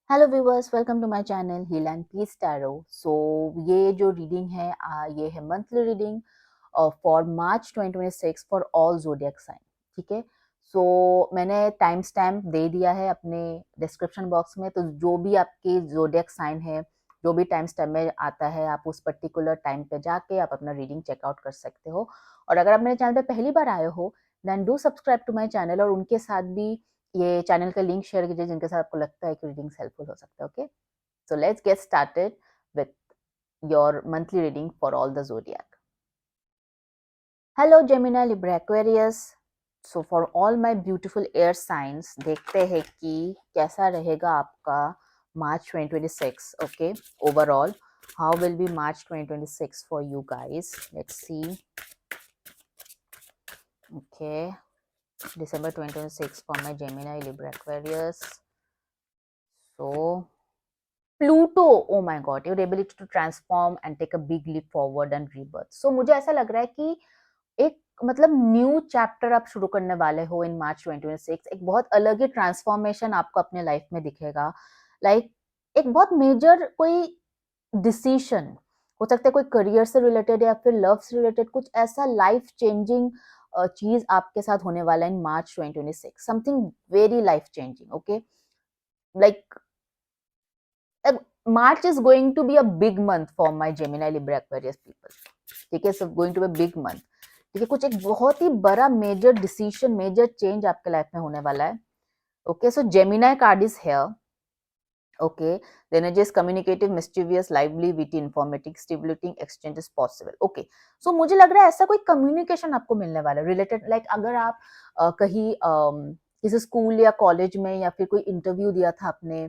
Hello viewers, welcome to my channel heal and peace tarot. So ये जो reading है ये है monthly reading for March 2026 for all zodiac sign. ठीक है। सो मैंने टाइम स्टैम्प दे दिया है अपने डिस्क्रिप्शन बॉक्स में, तो जो भी आपके ज़ोडिएक साइन है, जो भी टाइम स्टैम्प में आता है, आप उस पर्टिकुलर टाइम पे जाके आप अपना रीडिंग चेकआउट कर सकते हो। और अगर आप मेरे चैनल पे पहली बार आए हो, then do subscribe to my channel और उनके साथ भी ये चैनल का लिंक शेयर कीजिए जिनके साथ आपको लगता है कि रीडिंग्स हेल्पफुल हो सकता है। Okay, so let's get started with your monthly reading for all the zodiac. Hello Gemini, Libra, Aquarius. So for all my beautiful air science, देखते हैं कि कैसा रहेगा आपका मार्च 2026। Okay, overall how will be March 2026 for you guys? Let's see. Okay, December 2026 for my Gemini, Libra, Aquarius. So Pluto, oh my God, your ability to transform and take a big leap forward and rebirth. So मुझे ऐसा लग रहा है कि एक मतलब new chapter आप शुरू करने वाले हो इन मार्च 2026। एक बहुत अलग ही ट्रांसफॉर्मेशन आपको अपने लाइफ में दिखेगा। लाइक एक बहुत मेजर कोई डिसीजन हो सकता है, कोई करियर से रिलेटेड या फिर लव से रिलेटेड, कुछ ऐसा लाइफ चेंजिंग चीज आपके साथ होने वाला है in March 2026। Something very life changing. Okay, like March is going to be a big month for my Gemini, Libra, Aquarius people. ठीक है, so going to be big month. ठीक है, कुछ एक बहुत ही बड़ा मेजर डिसीजन, मेजर चेंज आपके लाइफ में होने वाला है। Okay, so Gemini card is here. ओके, the energy is communicative, mischievous, lively, witty, informative, stimulating, exchange is possible. Okay, so मुझे लग रहा है ऐसा कोई कम्युनिकेशन आपको मिलने वाला है रिलेटेड, लाइक अगर आप कहीं किसी स्कूल या कॉलेज में या फिर कोई इंटरव्यू दिया था आपने,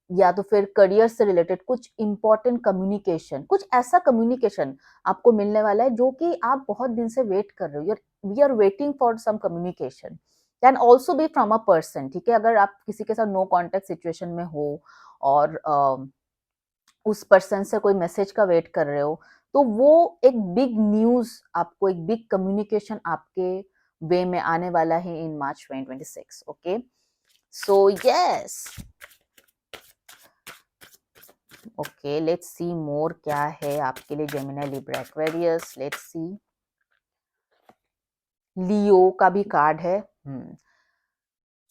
या तो फिर करियर से रिलेटेड कुछ इंपॉर्टेंट कम्युनिकेशन, कुछ ऐसा कम्युनिकेशन आपको मिलने वाला है जो कि आप बहुत दिन से वेट कर रहे हो। We are waiting for some communication, can also be from a person. ठीक है, अगर आप किसी के साथ नो कॉन्टेक्ट सिचुएशन में हो और उस पर्सन से कोई मैसेज का वेट कर रहे हो, तो वो एक बिग न्यूज आपको, एक बिग कम्युनिकेशन आपके वे में आने वाला है in March 2026। Okay, so yes, okay, let's see more क्या है आपके लिए Gemini, Libra, Aquarius. Let's see, Leo का भी कार्ड है।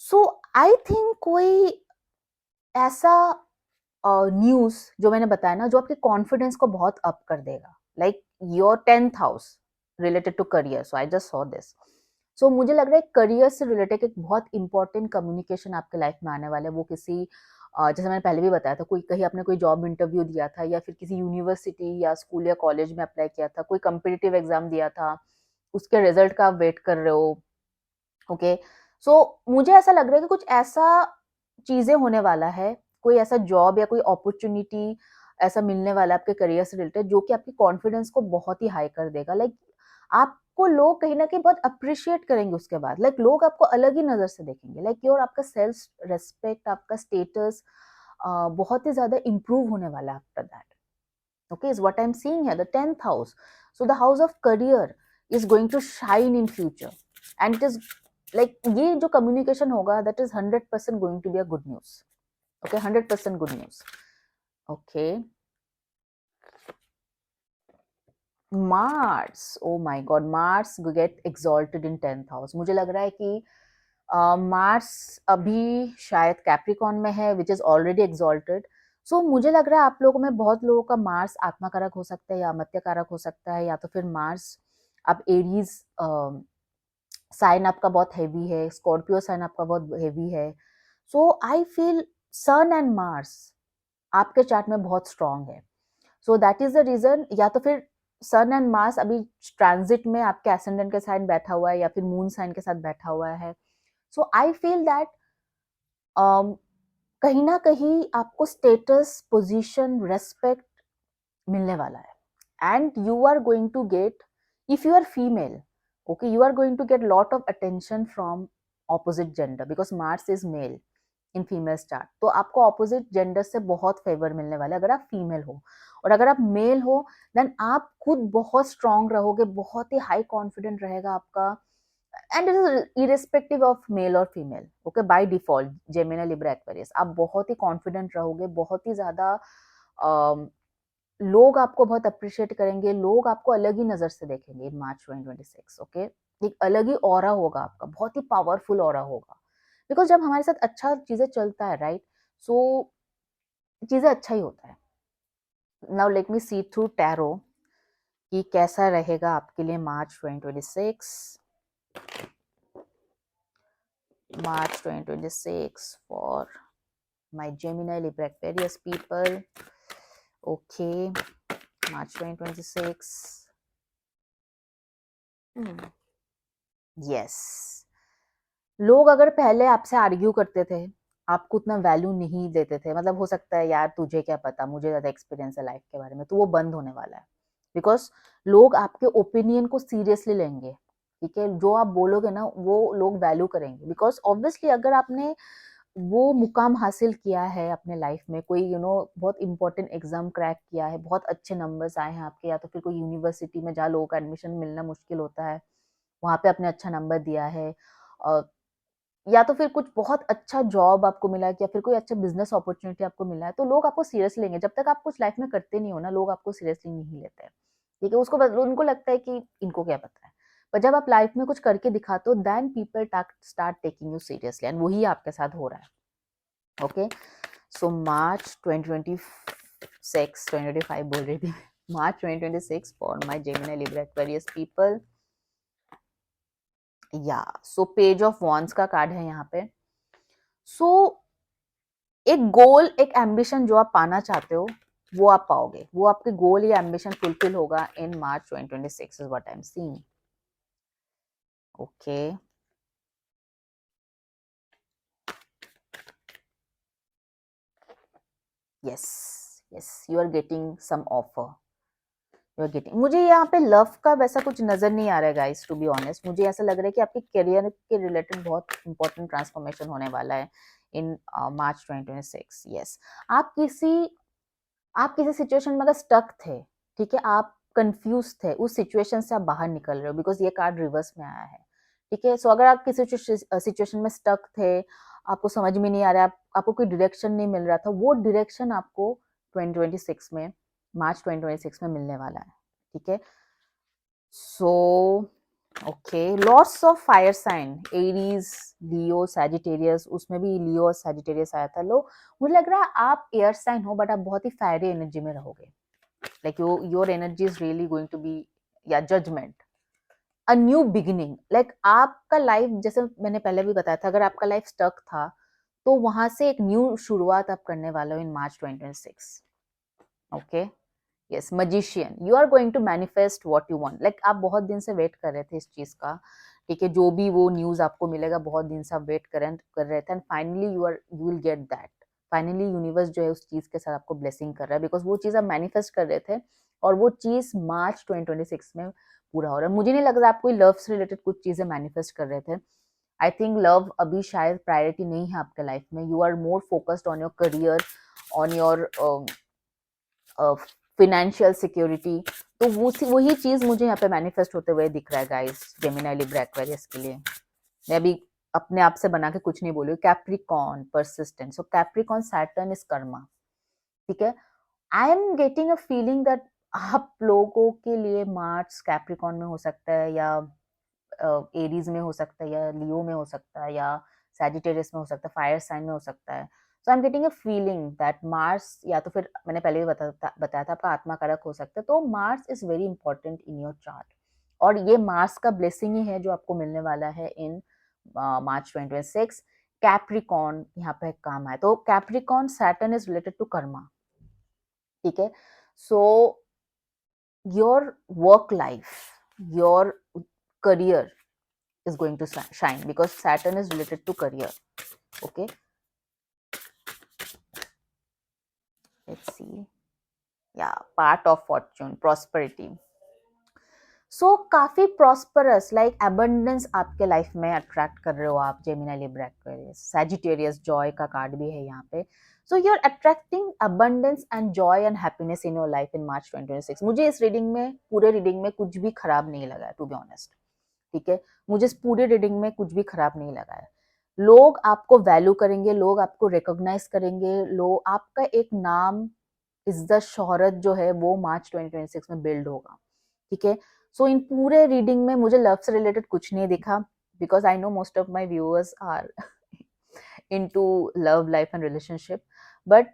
सो आई थिंक कोई ऐसा न्यूज जो मैंने बताया ना, जो आपके कॉन्फिडेंस को बहुत अप कर देगा, like your 10th house related to career. So I just saw this. So मुझे लग रहा है करियर से रिलेटेड एक बहुत इंपॉर्टेंट कम्युनिकेशन आपके लाइफ में आने वाला है। वो किसी जैसे मैंने पहले भी बताया था, कोई कहीं आपने कोई जॉब इंटरव्यू दिया था या फिर किसी यूनिवर्सिटी या स्कूल या कॉलेज में अप्लाई किया था, कोई कम्पिटिटिव एग्जाम दिया था, उसके रिजल्ट का आप वेट कर रहे हो। ओके, सो मुझे ऐसा लग रहा है कि कुछ ऐसा चीजें होने वाला है, कोई ऐसा जॉब या कोई अपॉर्चुनिटी ऐसा मिलने वाला है आपके करियर से रिलेटेड जो कि आपकी कॉन्फिडेंस को बहुत ही हाई कर देगा। लाइक आपको लोग कहीं ना कहीं बहुत अप्रिशिएट करेंगे उसके बाद, लाइक लोग आपको अलग ही नजर से देखेंगे, लाइक योर आपका सेल्फ रेस्पेक्ट, आपका स्टेटस बहुत ही ज्यादा इंप्रूव होने वाला है after that. Okay, is what I am seeing here, the 10th house. So the house of career is going to shine in future and it is like ये जो communication होगा, that is 100% going to be a good news. Okay, 100% good news. Okay, Mars, oh my God, Mars get exalted in 10th house. मुझे लग रहा है कि Mars अभी शायद कैप्रिकॉन में है, विच इज ऑलरेडी एक्सॉल्टेड। सो मुझे लग रहा है आप लोगों में बहुत लोगों का मार्स आत्मा कारक हो सकता है या अमत्य कारक हो सकता है, या तो फिर मार्स आप एरीज साइन आपका बहुत हैवी है, स्कॉर्पियो साइन आपका बहुत हैवी है। So I feel sun and Mars आपके चार्ट में बहुत स्ट्रांग है। So that is the reason, या तो फिर सन एंड मार्स अभी ट्रांजिट में आपके एसेंडेंट के साथ बैठा हुआ है या फिर मून साइन के साथ बैठा हुआ है। सो आई फील दैट कहीं ना कहीं आपको स्टेटस, पोजीशन, रेस्पेक्ट मिलने वाला है and you are going to get, if you are female, okay, you are going to get lot of attention from opposite gender because Mars is male in female star. तो आपको opposite gender से बहुत favour मिलने वाला है अगर आप female हो। और अगर आप मेल हो, देन आप खुद बहुत स्ट्रांग रहोगे, बहुत ही हाई कॉन्फिडेंट रहेगा आपका and it is irrespective of male और female, okay, by default Gemini Libra Aquarius आप बहुत ही कॉन्फिडेंट रहोगे, बहुत ही ज्यादा लोग आपको बहुत अप्रिशिएट करेंगे, लोग आपको अलग ही नजर से देखेंगे इन मार्च 2026, ओके। एक अलग ही ऑरा होगा आपका, बहुत ही पावरफुल ऑरा होगा, बिकॉज जब हमारे साथ अच्छा चीजें चलता है, राइट, सो चीजें अच्छा ही होता है। नाउ लेट मी सी थ्रू टैरो कि कैसा रहेगा आपके लिए मार्च 2026, March 2026 for my Gemini Libra Aquarius people. Okay, March 2026. Yes. लोग अगर पहले आपसे आर्ग्यू करते थे, आपको उतना वैल्यू नहीं देते थे, मतलब हो सकता है यार तुझे क्या पता, मुझे ज्यादा एक्सपीरियंस है लाइफ के बारे में, तो वो बंद होने वाला है, बिकॉज लोग आपके ओपिनियन को सीरियसली लेंगे, ठीक है, जो आप बोलोगे ना वो लोग वैल्यू करेंगे, बिकॉज ऑब्वियसली अगर आपने वो मुकाम हासिल किया है अपने लाइफ में, कोई बहुत इंपॉर्टेंट एग्जाम क्रैक किया है, बहुत अच्छे नंबर्स आए हैं आपके, या तो फिर कोई यूनिवर्सिटी में जहाँ लोगों का एडमिशन मिलना मुश्किल होता है, वहां पे आपने अच्छा नंबर दिया है, या तो फिर कुछ बहुत अच्छा जॉब आपको मिला है, या फिर कोई अच्छा बिजनेस अपॉर्चुनिटी आपको मिला है, तो लोग आपको सीरियसली लेंगे। जब तक आप कुछ लाइफ में करते नहीं हो ना, लोग आपको सीरियसली नहीं लेते हैं, ठीक है, उनको लगता है कि इनको क्या पता है, पर जब आप लाइफ में कुछ करके दिखाते हो, then people start taking you seriously, and वही आपके साथ हो रहा है, ओके। सो मार्च 2026, 2025 बोल रही थी, मार्च 2026 for my Gemini Libra Aquarius people. या सो पेज ऑफ वॉन्ड्स का कार्ड है यहाँ पे। सो एक गोल, एक एम्बिशन जो आप पाना चाहते हो वो आप पाओगे, वो आपके गोल या एम्बिशन फुलफिल होगा in March 2026 is what I am seeing, okay. Yes, yes, you are getting some offer, you are getting, मुझे यहाँ पे लव का वैसा कुछ नजर नहीं आ रहा है गाइस, टू बी ऑनेस्ट, मुझे ऐसा लग रहा है कि आपके करियर के रिलेटेड बहुत इंपॉर्टेंट ट्रांसफॉर्मेशन होने वाला है इन मार्च 2026। यस, आप किसी सिचुएशन में अगर स्टक थे, ठीक है, आप कंफ्यूज थे, उस सिचुएशन से आप बाहर निकल रहे हो, बिकॉज ये कार्ड रिवर्स में आया है, ठीक है। सो अगर आप किसी सिचुएशन में स्टक थे, आपको समझ में नहीं आ रहा, आपको कोई डायरेक्शन नहीं मिल रहा था, वो डायरेक्शन आपको 2026 में, मार्च 2026 में मिलने वाला है, ठीक है। So okay, lots of fire sign, Aries, Leo, Sagittarius, उसमें भी लियो और सैजिटेरियस आया था। लो, मुझे लग रहा है आप एयर साइन हो, बट आप बहुत ही फायरी एनर्जी में रहोगे, like your energy is really going to be, या judgement, a new beginning, like आपका लाइफ, जैसे मैंने पहले भी बताया था, अगर आपका लाइफ स्टक था तो वहां से एक न्यू शुरुआत आप करने वाले हो in March 2026, okay. Yes, magician, you are going to manifest what you want, like आप बहुत दिन से वेट कर रहे थे इस चीज का, ठीक है, जो भी वो न्यूज आपको मिलेगा, बहुत दिन से आप वेट कर रहे थे, and finally you will get that, finally universe जो है उस चीज के साथ आपको ब्लेसिंग कर रहा है, बिकॉज वो चीज आप मैनिफेस्ट कर रहे थे, और वो चीज मार्च 2026 में पूरा हो रहा है। मुझे नहीं लग रहा आप कोई लव से रिलेटेड कुछ चीजें मैनिफेस्ट कर रहे थे, आई थिंक लव अभी शायद प्रायोरिटी नहीं है आपके लाइफ में, you are more focused on your career, on your financial security, तो वही चीज मुझे यहाँ पे मैनिफेस्ट होते हुए दिख रहा है गाइस, जेमिनी लिब्रा एक्वेरियस के लिए। मैं अभी अपने आप से बना के कुछ नहीं बोली, Capricorn, persistent, so Capricorn Saturn is Karma, ठीक है। आई am getting a feeling that आप लोगों के लिए मार्च कैप्रिकॉन में हो सकता है, या एरीज में हो सकता है, या लियो में हो सकता है, या सैजिटेरियस में हो सकता है, फायर साइन में हो सकता है। So I am getting a feeling that Mars, या तो फिर मैंने पहले भी बताया था आपका आत्मा कारक हो सकता है, तो Mars is very important in your chart, और ये मार्स का ब्लेसिंग ही है जो आपको मिलने वाला है इन मार्च 2026। कैप्रिकॉन यहाँ पे काम है, तो Capricorn Saturn is related to karma, ठीक है। So your work life, your career is going to shine because Saturn is related to career, okay. Let's see, yeah, part of fortune, prosperity, so काफी prosperous, like abundance आपके life में attract कर रहे हो आप, Gemini Libra Aquarius, Sagittarius, Joy का card भी है यहाँ पे, so you're attracting abundance and joy and happiness in your life in March 2026। मुझे इस रीडिंग में, पूरे रीडिंग में कुछ भी खराब नहीं लगा, टू बी ऑनेस्ट, ठीक है, मुझे इस पूरी रीडिंग में कुछ भी खराब नहीं लगा है। लोग आपको वैल्यू करेंगे, लोग आपको रिकॉग्नाइज करेंगे, लोग आपका एक नाम, इज्जत, शोहरत जो है वो मार्च 2026 में बिल्ड होगा, ठीक है। सो इन पूरे रीडिंग में मुझे लव से रिलेटेड कुछ नहीं दिखा, because I know most of my viewers are into love life and relationship, but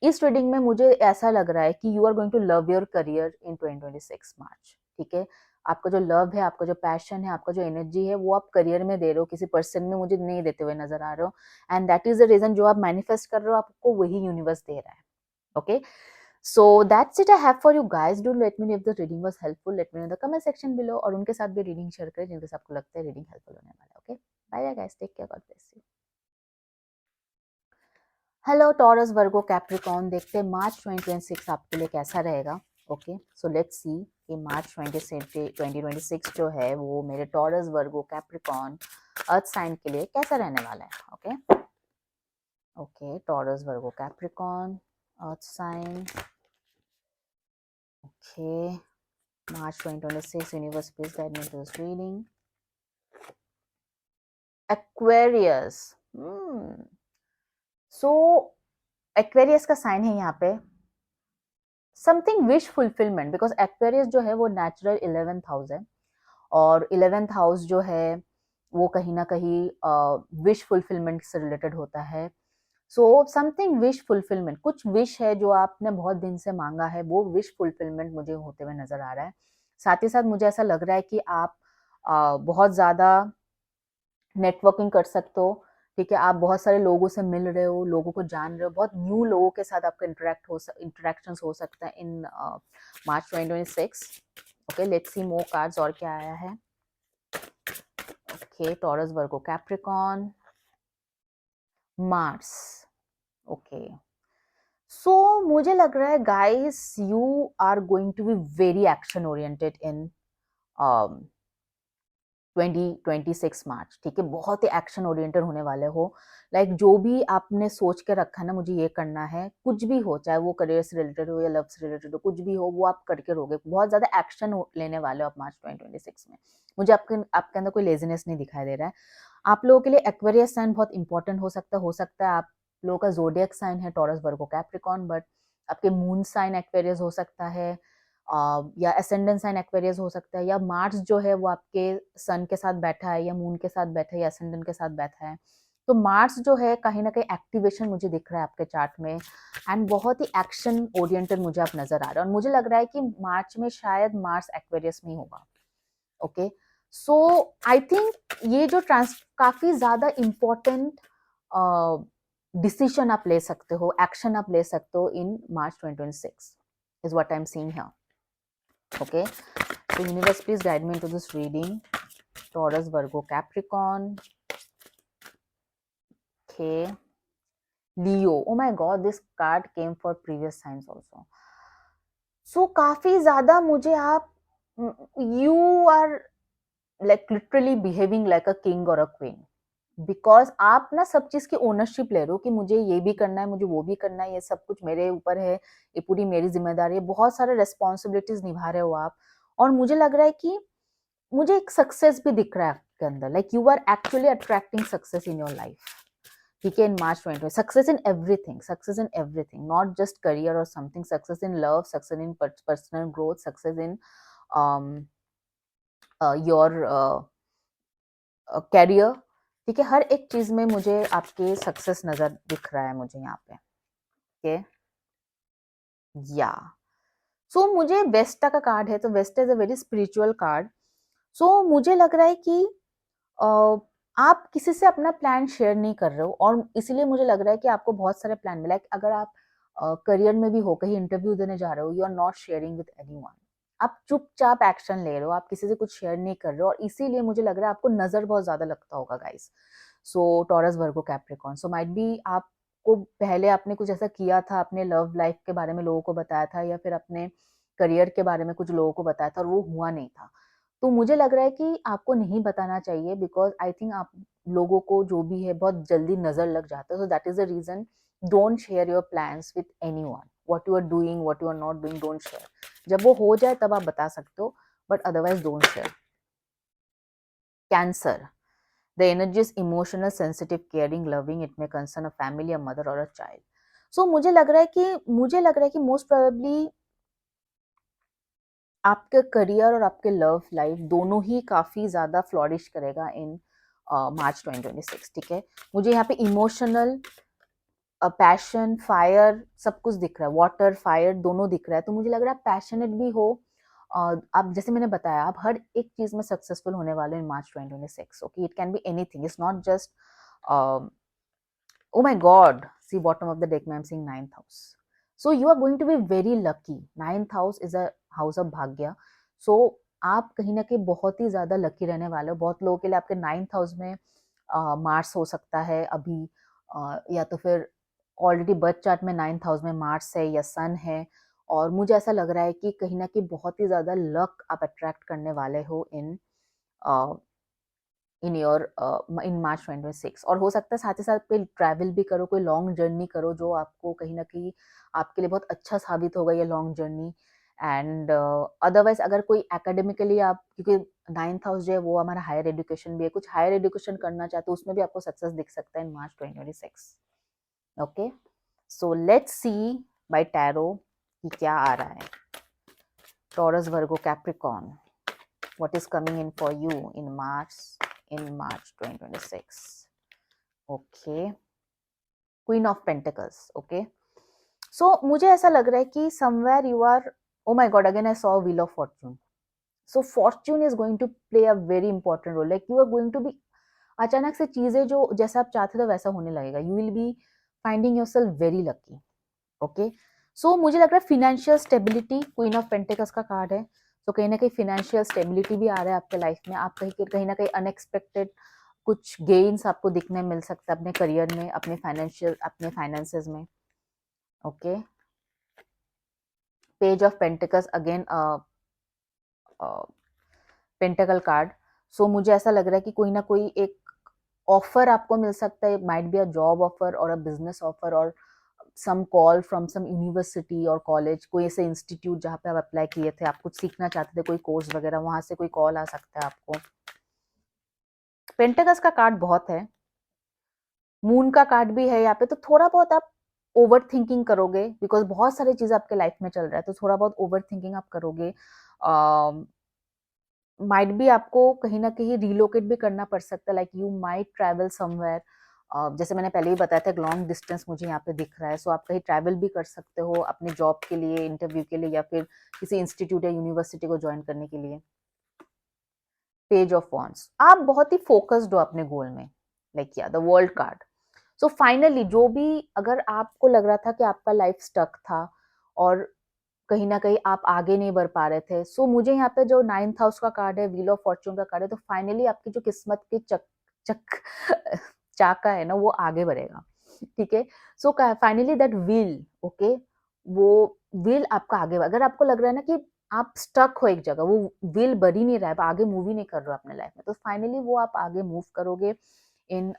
इस रीडिंग में मुझे ऐसा लग रहा है कि you are going to love your career in 2026 March, ठीक है। आपका जो लव है, आपका जो पैशन है, आपका जो एनर्जी है, वो आप करियर में दे रहे हो, किसी पर्सन में मुझे नहीं देते हुए नजर आ रहे हो, and that is the reason जो आप मैनिफेस्ट कर रहे हो, आपको वही यूनिवर्स दे रहा है। Okay, so that's it I have for you guys. Do let me know if the reading was helpful. Let me know in the comment section below, और उनके साथ भी रीडिंग शेयर करें जिनके साथ आपको लगता है रीडिंग हेल्पफुल होने वाला है। Okay, bye guys, take care, God bless you. Hello Taurus, Virgo, Capricorn, देखते हैं मार्च 2026 आपके लिए कैसा रहेगा। ओके, सो लेट्स सी कि मार्च 2026 जो है वो मेरे Taurus, Virgo, Capricorn, earth sign के लिए कैसा रहने वाला है। Okay okay, Taurus, Virgo, Capricorn, earth sign. Okay, March 2026, universe please guide me to this reading. Aquarius. So Aquarius का साइन है यहाँ पे something wish fulfilment, because Aquarius जो है वो नेचुरल 11th हाउस है, और 11th हाउस जो है वो कहीं ना कहीं विश फुलफिलमेंट से रिलेटेड होता है। सो समथिंग विश फुलफिलमेंट, कुछ विश है जो आपने बहुत दिन से मांगा है, वो विश फुलफिलमेंट मुझे होते हुए नजर आ रहा है। साथ ही साथ मुझे ऐसा लग रहा है कि आप बहुत ज्यादा नेटवर्किंग कर सकते हो, ठीक है। आप बहुत सारे लोगों से मिल रहे हो, लोगों को जान रहे हो, बहुत न्यू लोगों के साथ आपका इंटरेक्शंस हो सकता है in March 2026। Okay, let's see more cards, और क्या आया है। Okay, Taurus, Virgo, Capricorn, Mars. Okay, so मुझे लग रहा है guys you are going to be very action oriented in 2026 March, ठीक है। बहुत ही एक्शन ओरिएंटेड होने वाले हो। लाइक जो भी आपने सोच के रखा है ना, मुझे ये करना है, कुछ भी हो, चाहे वो करियर से रिलेटेड हो या लव से रिलेटेड हो, कुछ भी हो, वो आप करके रहोगे। बहुत ज्यादा एक्शन लेने वाले हो आप मार्च 2026 में। मुझे आपके अंदर कोई लेजीनेस नहीं दिखाई दे रहा है। आप लोगों के लिए एक्वेरियस साइन बहुत इंपॉर्टेंट हो सकता है आप लोगों का जोडियक साइन है टॉरस, वर्गो, कैप्रिकॉर्न, बट आपके मून साइन एक्वेरियस हो सकता है, या एसेंडेंट साइन एक्वेरियस हो सकता है, या मार्स जो है वो आपके सन के साथ बैठा है, या मून के साथ बैठा है, या एसेंडेंट के साथ बैठा है। तो मार्स जो है कहीं ना कहीं एक्टिवेशन मुझे दिख रहा है आपके चार्ट में, एंड बहुत ही एक्शन ओरिएंटेड मुझे आप नजर आ रहा है, और मुझे लग रहा है कि मार्च में शायद मार्स एक्वेरियस में होगा। ओके, सो आई थिंक ये जो काफी ज्यादा इंपॉर्टेंट डिसीजन आप ले सकते हो, एक्शन आप ले सकते हो in March 2026 is what I am seeing here. Okay, so universe please guide me into this reading. Taurus, Virgo, Capricorn. Okay, Leo. Oh my god, this card came for previous signs also. So काफी ज्यादा मुझे आप you are like literally behaving like a king or a queen, because आप ना सब चीज की ownership ले रहे हो कि मुझे ये भी करना है, मुझे वो भी करना है, ये सब कुछ मेरे ऊपर है, ये पूरी मेरी जिम्मेदारी है, बहुत सारे रेस्पॉन्सिबिलिटीज निभा रहे हो आप। और मुझे लग रहा है कि मुझे एक सक्सेस भी दिख रहा है आपके अंदर, like you are actually attracting success in your life, ठीक है। In March 20, success in everything, not just career और something, success in love, success in personal growth, success in your career, ठीक है। हर एक चीज में मुझे आपके सक्सेस नजर दिख रहा है मुझे यहाँ पे, ठीक है। या सो मुझे वेस्टा का कार्ड है, तो Vesta is a very spiritual card. So मुझे लग रहा है कि आप किसी से अपना प्लान शेयर नहीं कर रहे हो, और इसीलिए मुझे लग रहा है कि आपको बहुत सारे प्लान मिला है। अगर आप करियर में भी हो, कहीं इंटरव्यू देने जा रहे हो, you are not sharing with anyone, आप चुपचाप एक्शन ले रहे हो, आप किसी से कुछ शेयर नहीं कर रहे हो, और इसीलिए मुझे लग रहा है आपको नजर बहुत ज्यादा लगता होगा guys. So Taurus, Virgo, Capricorn, so might be आपको पहले आपने कुछ ऐसा किया था, अपने लव लाइफ के बारे में लोगों को बताया था, या फिर अपने करियर के बारे में कुछ लोगों को बताया था और वो हुआ नहीं था। तो मुझे लग रहा है कि आपको नहीं बताना चाहिए, बिकॉज आई थिंक आप लोगों को जो भी है बहुत जल्दी नजर लग जाता है। So that is the reason, don't share your plans with anyone, what you are doing, what you are not doing, don't share. जब वो हो जाए तब आप बता सकते हो, but otherwise don't share. Cancer, the energy is emotional, sensitive, caring, loving. It may concern a family, a mother or a child. So मुझे लग रहा है कि most probably आपके करियर और आपके लव लाइफ दोनों ही काफी ज्यादा फ्लॉरिश करेगा इन मार्च 2026. ठीक है, मुझे यहाँ पे इमोशनल, पैशन, फायर सब कुछ दिख रहा है, वाटर फायर दोनों दिख रहा है. तो मुझे लग रहा है पैशनेट भी हो. आप जैसे मैंने बताया, आप हर एक चीज में सक्सेसफुल होने वाले in March 2026. Okay, it can be anything. It's not just oh my God, see bottom of the deck में I'm seeing 9th house. So you are going to be very lucky. 9th house is a house of भाग्य. So आप कहीं ना कहीं बहुत ही ज्यादा lucky रहने वाले हो. बहुत लोगों के लिए आपके 9th हाउस में मार्स हो सकता है अभी, या तो फिर ऑलरेडी बर्थ चार्ट में 9th हाउस में मार्स है या सन है. और मुझे ऐसा लग रहा है कि कहीं ना कहीं बहुत ही ज्यादा लक आप अट्रैक्ट करने वाले हो इन योर इन मार्च 2026. और हो सकता है साथ ही साथ कोई ट्रैवल भी करो, कोई लॉन्ग जर्नी करो जो आपको कहीं ना कहीं आपके लिए बहुत अच्छा साबित होगा ये लॉन्ग जर्नी. एंड अदरवाइज अगर कोई एकेडमिकली आप, क्योंकि 9th हाउस जो है वो हमारा हायर एजुकेशन भी है, कुछ हायर एजुकेशन करना चाहते हो उसमें भी आपको सक्सेस दिख सकता है in March 2026. Okay, so let's see by tarot कि क्या आ रहा है. Taurus, Virgo, Capricorn, what is coming in for you in March 2026. Okay, Queen of Pentacles. Okay, so मुझे ऐसा लग रहा है कि somewhere you are, oh my God, again I saw Wheel of Fortune. So fortune is going to play a very important role. Like you are going to be, अचानक से चीजें जो जैसा आप चाहते थे वैसा होने लगेगा. You will be finding yourself very lucky. Okay, so मुझे लग रहा है financial stability, queen of pentacles का कार्ड है. तो कहीं ना कहीं फिनेंशियल स्टेबिलिटी भी आ रहा है आपके लाइफ में. आप कहीं ना कहीं अनएक्सपेक्टेड कुछ गेन्स आपको दिखने मिल सकता है अपने करियर में, अपने फाइनेंसेस में. Okay, page of pentacles, again pentacle card. So मुझे ऐसा लग रहा है कि कोई ना कोई एक ऑफर आपको मिल सकता है. Might be a job offer और अ बिजनेस ऑफर और सम कॉल फ्रॉम सम यूनिवर्सिटी और कॉलेज, कोई ऐसे इंस्टीट्यूट जहाँ पे आप अप्लाई किए थे, आप कुछ सीखना चाहते थे, कोई कोर्स वगैरह, वहां से कोई कॉल आ सकता है आपको. पेंटिकल्स का कार्ड बहुत है, मून का कार्ड भी है यहाँ पे. तो थोड़ा बहुत आप ओवर थिंकिंग करोगे बिकॉज बहुत सारी चीजें आपके लाइफ में चल रहा है. तो थोड़ा बहुत ओवर थिंकिंग आप करोगे. माइट भी आपको कहीं ना कहीं रिलोकेट भी करना पड़ सकता है. Like you might travel somewhere. जैसे मैंने पहले ही बताया था, लॉन्ग डिस्टेंस मुझे यहाँ पे दिख रहा है. सो आप कहीं ट्रैवल भी कर सकते हो अपने जॉब के लिए, इंटरव्यू के लिए, या फिर किसी इंस्टीट्यूट या यूनिवर्सिटी को ज्वाइन करने के लिए. पेज ऑफ वॉन्ड्स, आप बहुत ही फोकस्ड हो अपने गोल में. लाइक या the world card. So finally जो भी, अगर आपको लग रहा था कि आपका लाइफ स्टक था और कहीं ना कहीं आप आगे नहीं बढ़ पा रहे थे, सो मुझे यहाँ पे जो 9th हाउस का कार्ड है, व्हील ऑफ फॉर्च्यून का कार्ड है, तो फाइनली आपकी जो किस्मत की चक चाका है ना, वो आगे बढ़ेगा. ठीक है, so finally that wheel, okay, वो व्हील आपका आगे, अगर आपको लग रहा है ना कि आप स्टक हो एक जगह, वो व्हील बढ़ ही नहीं रहा है, आगे मूव ही नहीं कर रहे हो अपने लाइफ में, तो फाइनली वो आप आगे मूव करोगे in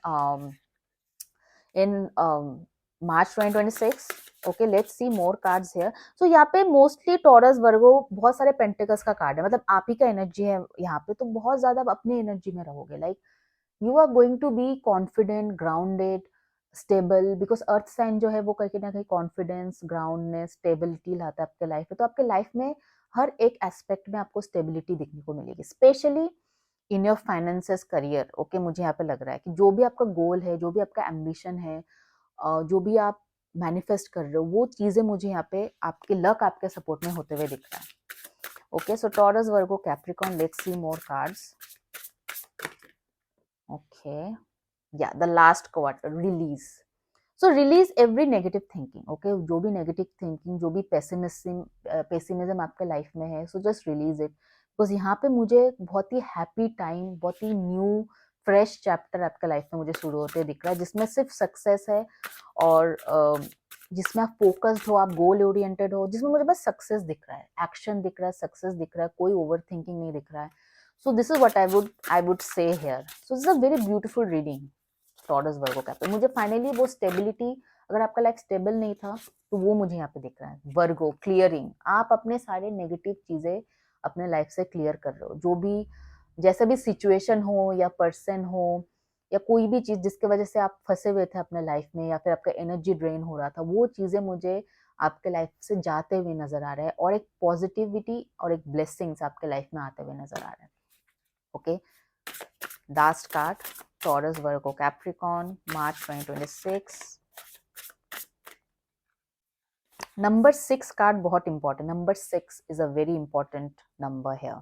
March 2026. Okay, let's see more cards here. So यहाँ पे मोस्टली टॉरस, वर्गो, बहुत सारे पेंटिकल्स का कार्ड है. मतलब आप ही का एनर्जी है यहाँ पे, तो बहुत ज्यादा आप अपनी एनर्जी में रहोगे. Like you are going to be confident, grounded, stable. Because earth sign जो है वो कहीं ना कहीं कॉन्फिडेंस, ग्राउंडनेस, स्टेबिलिटी लाता है आपके लाइफ में. तो आपके लाइफ में हर एक एस्पेक्ट में आपको स्टेबिलिटी दिखने को मिलेगी, specially in your finances, career. Okay, मुझे यहाँ पे लग रहा है कि जो भी आपका गोल है, जो भी आपका एम्बिशन है, जो भी आप मैनिफेस्ट कर रहे हो, वो चीजें मुझे यहाँ पे आपके लक, आपके सपोर्ट में होते हुए दिख रहा है. Okay, so Taurus, Virgo, Capricorn, let's see more cards. Okay, या the last quarter, release. So release every negative thinking. Okay, जो भी नेगेटिव थिंकिंग, जो भी पेसिमिज्म आपके लाइफ में है, so just release it. Because यहाँ पे मुझे बहुत ही हैप्पी टाइम, बहुत ही न्यू फ्रेश चैप्टर आपके लाइफ में मुझे शुरू होते दिख रहा है, जिसमें सिर्फ सक्सेस है और जिसमें आप फोकस्ड हो, आप गोल ओरिएंटेड हो, जिसमें मुझे बस सक्सेस दिख रहा है, एक्शन दिख रहा है, सक्सेस दिख रहा है, कोई ओवर थिंकिंग नहीं दिख रहा है. So this is what I would say here. So this is a very beautiful reading. Taurus, Virgo, Capricorn, मुझे फाइनली वो स्टेबिलिटी, अगर आपका लाइफ स्टेबल नहीं था तो वो मुझे यहाँ पे दिख रहा है. वर्गो, क्लियरिंग, आप अपने सारे नेगेटिव चीजें अपने लाइफ से क्लियर कर रहे हो. जो भी जैसा भी सिचुएशन हो या पर्सन हो या कोई भी चीज जिसकी वजह से आप फंसे हुए थे अपने लाइफ में या फिर आपका एनर्जी ड्रेन हो रहा था, वो चीजें मुझे आपके लाइफ से जाते हुए नजर आ रहे हैं और एक पॉजिटिविटी और एक ब्लेसिंग्स आपके लाइफ में आते हुए नजर आ रहे हैं. Okay, last card, Taurus Virgo Capricorn, March 2026. Number 6 card बहुत important. Number 6 is a very important number है.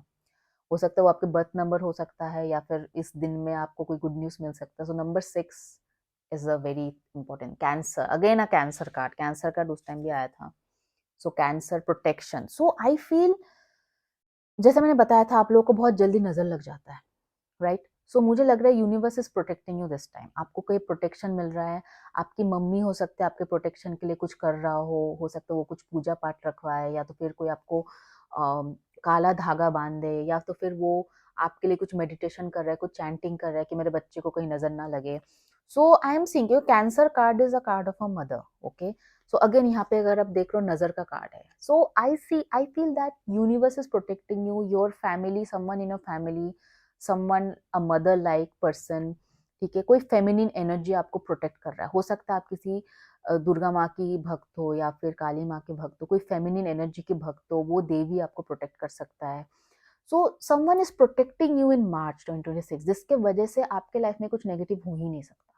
हो सकता है वो आपके बर्थ नंबर हो सकता है या फिर इस दिन में आपको कोई गुड न्यूज मिल सकता है. So number 6 is a very important. Cancer, again a Cancer card. Cancer card उस टाइम भी आया था. So Cancer protection. So I feel जैसे मैंने बताया था, आप लोगों को बहुत जल्दी नजर लग जाता है, राइट? सो मुझे लग रहा है universe is protecting you this time. आपको कोई प्रोटेक्शन मिल रहा है. आपकी मम्मी हो सकते हैं आपके प्रोटेक्शन के लिए कुछ कर रहा हो सकता है वो कुछ पूजा पाठ रखवाए या तो फिर कोई आपको काला धागा बांध दे या तो फिर वो आपके लिए कुछ मेडिटेशन कर रहा है, कुछ चैंटिंग कर रहा है कि मेरे बच्चे को कहीं नजर ना लगे. So I am seeing Cancer card is a card of a mother. Okay, so again यहाँ पे अगर आप देख रहे हो नजर का कार्ड है. So I feel that universe is protecting you, your family, someone in your family, someone a mother like person. ठीक है, कोई फेमिनिन एनर्जी आपको प्रोटेक्ट कर रहा है. हो सकता है आप किसी दुर्गा माँ की भक्त हो या फिर काली माँ के भक्त हो, कोई फेमिनिन एनर्जी की भक्त हो, वो देवी आपको प्रोटेक्ट कर सकता है. So someone is protecting you in March 2026, जिसके वजह से आपके लाइफ में कुछ नेगेटिव हो ही नहीं सकता.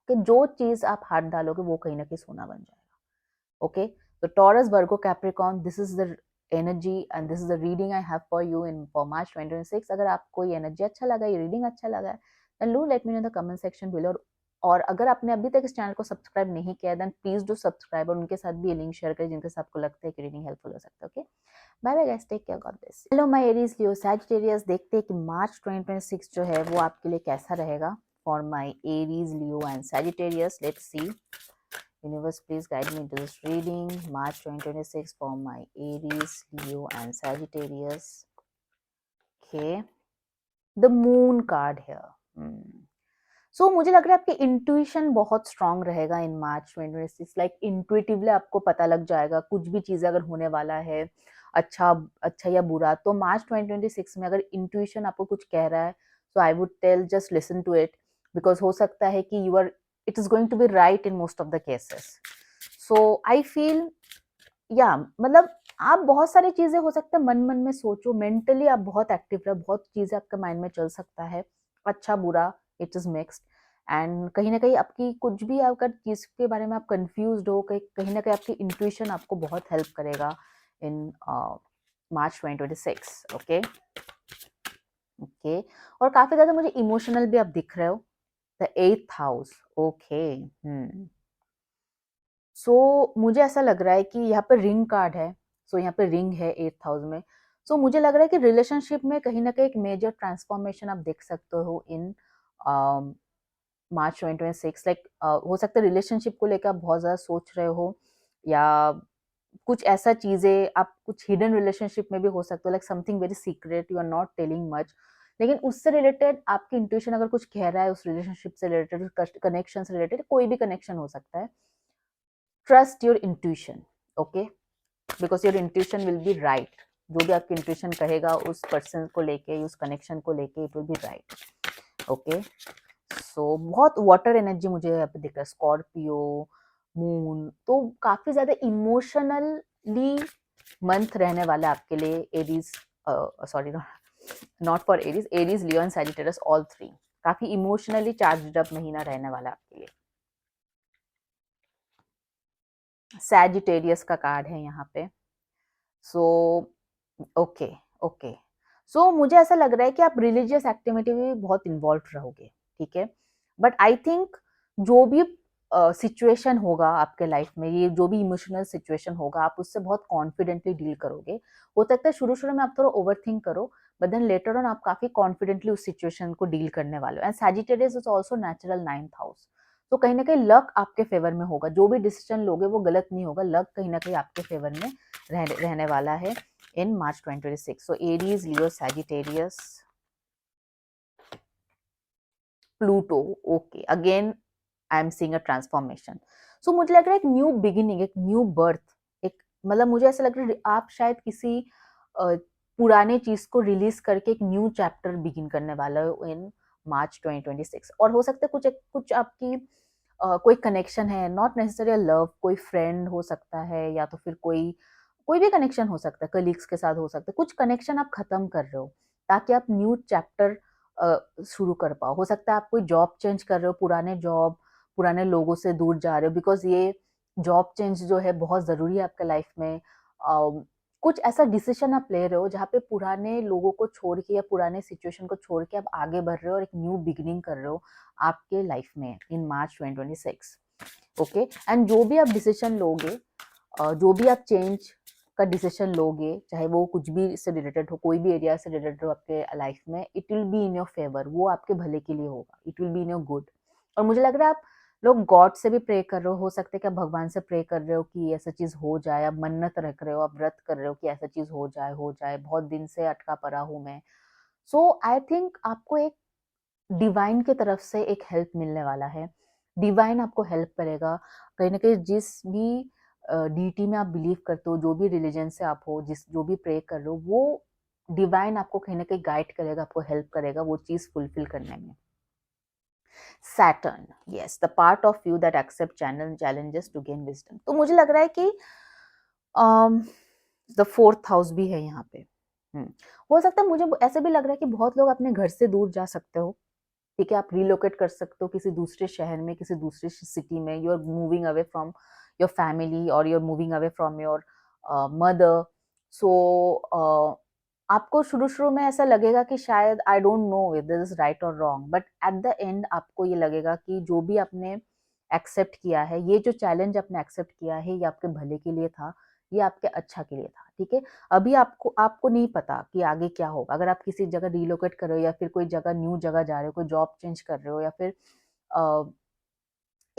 कि जो चीज आप हाथ डालोगे वो कहीं ना कहीं सोना बन जाएगा. Okay, so Taurus, Virgo, Capricorn, this is the energy and this is the reading I have for you in for March 2026. अगर आपको ये एनर्जी अच्छा लगा, ये रीडिंग अच्छा लगा है, then do let me know in the comment section below. और अगर आपने अभी तक इस चैनल को सब्सक्राइब नहीं किया है, then please do subscribe और उनके साथ भी ये लिंक शेयर करें जिनके साथ आपको लगता है कि रीडिंग हेल्पफुल हो सकता है. Okay, bye bye guys, take care, God bless. Hello my Aries, Leo, Sagittarius. देखते हैं कि मार्च 2026 जो है वो आपके लिए कैसा रहेगा for my Aries, Leo and Sagittarius. Let's C. Universe, please guide me into this reading. March 2026 for my Aries, Leo and Sagittarius. Okay. The moon card here. So मुझे लग रहा है आपकी इंट्यूशन बहुत स्ट्रांग रहेगा इन मार्च 2026. लाइक इंट्यूटिवली आपको पता लग जाएगा कुछ भी चीज़ अगर होने वाला है, अच्छा अच्छा या बुरा, तो मार्च 2026 में अगर इंट्यूशन आपको कुछ कह रहा है, so I would tell just listen to it, because हो सकता है कि it is going to be right in most of the cases. So I feel मतलब आप बहुत सारी चीजें हो सकता है मन मन में सोचो, मेंटली आप बहुत एक्टिव रहे, बहुत चीजें आपके माइंड में चल सकता है, अच्छा बुरा, इट इज मिक्स्ड. एंड कहीं ना कहीं आपकी कुछ भी अगर चीज के बारे में आप कंफ्यूज हो, कहीं ना कहीं आपकी इंट्यूशन आपको बहुत हेल्प करेगा इन मार्च 2026. ओके ओके, और काफी ज्यादा मुझे इमोशनल भी आप दिख रहे हो. The 8th house. Okay, so मुझे ऐसा लग रहा है कि यहाँ पे रिंग कार्ड है. सो यहाँ पे रिंग है 8th हाउस में. सो मुझे लग रहा है कि रिलेशनशिप में कहीं ना कहीं एक मेजर ट्रांसफॉर्मेशन आप देख सकते हो इन मार्च 2026. लाइक हो सकता है रिलेशनशिप को लेकर आप बहुत ज्यादा सोच रहे हो या कुछ ऐसा चीजें आप कुछ हिडन रिलेशनशिप में भी हो सकते हो, like something very secret you are not telling much, लेकिन उससे रिलेटेड आपकी इंट्यूशन अगर कुछ कह रहा है उस रिलेशनशिप से रिलेटेड, कनेक्शन से रिलेटेड, कोई भी कनेक्शन हो सकता है. Trust your intuition. Okay, because your intuition will be right. जो भी आपकी इंट्यूशन कहेगा उस पर्सन को लेके, उस कनेक्शन को लेके, it will be right. Okay, so बहुत वाटर एनर्जी मुझे यहाँ पे दिख रहा है. स्कॉर्पियो, मून, तो काफी ज्यादा इमोशनली मंथ रहने वाला है आपके लिए. Aries, sorry not for Aries, Aries, Leo and Sagittarius, all three. काफी इमोशनली चार्ज्ड अप महीना रहने वाला है आपके लिए. सैजिटेरियस का कार्ड है यहाँ पे. सो ओके ओके, सो मुझे ऐसा लग रहा है कि आप रिलीजियस एक्टिविटी में बहुत इन्वॉल्व रहोगे. ठीक है, बट आई थिंक जो भी सिचुएशन होगा आपके लाइफ में, ये जो भी इमोशनल सिचुएशन होगा, आप उससे बहुत कॉन्फिडेंटली डील करोगे. हो सकता है शुरू शुरू में आप थोड़ा ओवर थिंक करो, बट देन लेटर ऑन आप काफी कॉन्फिडेंटली उस सिचुएशन को डील करने वाले हो. And Sagittarius is also natural 9th house. तो कहीं ना कहीं लक आपके फेवर में होगा. जो भी डिसीजन लोगे वो गलत नहीं होगा. लक कहीं ना कहीं आपके फेवर में रहने वाला है in March 2026. So Aries, Leo, Sagittarius, Pluto. Okay, again I am seeing a transformation. So मुझे लग रहा है एक न्यू बिगिनिंग, एक न्यू बर्थ, एक मतलब मुझे ऐसा लग रहा है आप शायद किसी पुराने चीज को रिलीज करके एक न्यू चैप्टर बिगिन करने वाला है इन मार्च 2026। और हो सकता है कुछ आपकी कोई कनेक्शन है, नॉट नेसेसरी लव, कोई फ्रेंड हो सकता है, या तो फिर कोई कोई भी कनेक्शन हो सकता है, कलीग्स के साथ हो सकता है, कुछ कनेक्शन आप खत्म कर रहे हो ताकि आप न्यू चैप्टर शुरू कर पाओ। हो सकता है आप कोई जॉब चेंज कर रहे हो, पुराने जॉब पुराने लोगों से दूर जा रहे हो, बिकॉज ये जॉब चेंज जो है बहुत जरूरी है आपके लाइफ में। कुछ ऐसा डिसीजन आप ले रहे हो जहाँ पे पुराने लोगों को छोड़ के या पुराने सिचुएशन को छोड़ के आप आगे बढ़ रहे हो और एक न्यू बिगिनिंग कर रहे हो आपके लाइफ में इन मार्च 2026। ओके, एंड जो भी आप डिसीजन लोगे, जो भी आप चेंज का डिसीजन लोगे, चाहे वो कुछ भी से रिलेटेड हो, कोई भी एरिया से रिलेटेड हो आपके लाइफ में, it will B in your favour, वो आपके भले के लिए होगा, it will B in your good. और मुझे लग रहा है आप लोग गॉड से भी प्रे कर रहे हो सकता है कि आप भगवान से प्रे कर रहे हो कि ऐसा चीज हो जाए, आप मन्नत रख रहे हो, आप व्रत कर रहे हो कि ऐसा चीज हो जाए, बहुत दिन से अटका पड़ा हूं मैं। सो आई थिंक आपको एक डिवाइन की तरफ से एक हेल्प मिलने वाला है। डिवाइन आपको हेल्प करेगा कहीं ना कहीं, जिस भी डीटी में आप बिलीव करते हो, जो भी रिलीजन से आप हो, जो भी प्रे कर रहे हो, वो डिवाइन आपको कहीं ना कहीं गाइड करेगा, आपको हेल्प करेगा वो चीज फुलफिल करने में। Saturn, yes, the part of you that accept challenges to gain wisdom. तो मुझे लग रहा है कि द फोर्थ हाउस भी है यहाँ पे। हो सकता है, मुझे ऐसे भी लग रहा है कि बहुत लोग अपने घर से दूर जा सकते हो। ठीक है, आप रिलोकेट कर सकते हो किसी दूसरे शहर में, किसी दूसरे सिटी में, you are moving away from your family और you are moving away from your mother. So आपको शुरू शुरू में ऐसा लगेगा कि शायद I don't know if this is right और wrong, but at the end आपको ये लगेगा कि जो भी आपने एक्सेप्ट किया है, ये जो चैलेंज आपने एक्सेप्ट किया है, ये आपके भले के लिए था, ये आपके अच्छा के लिए था। ठीक है, अभी आपको आपको नहीं पता कि आगे क्या होगा। अगर आप किसी जगह रिलोकेट कर रहे हो या फिर कोई जगह न्यू जगह जा रहे हो, कोई जॉब चेंज कर रहे हो, या फिर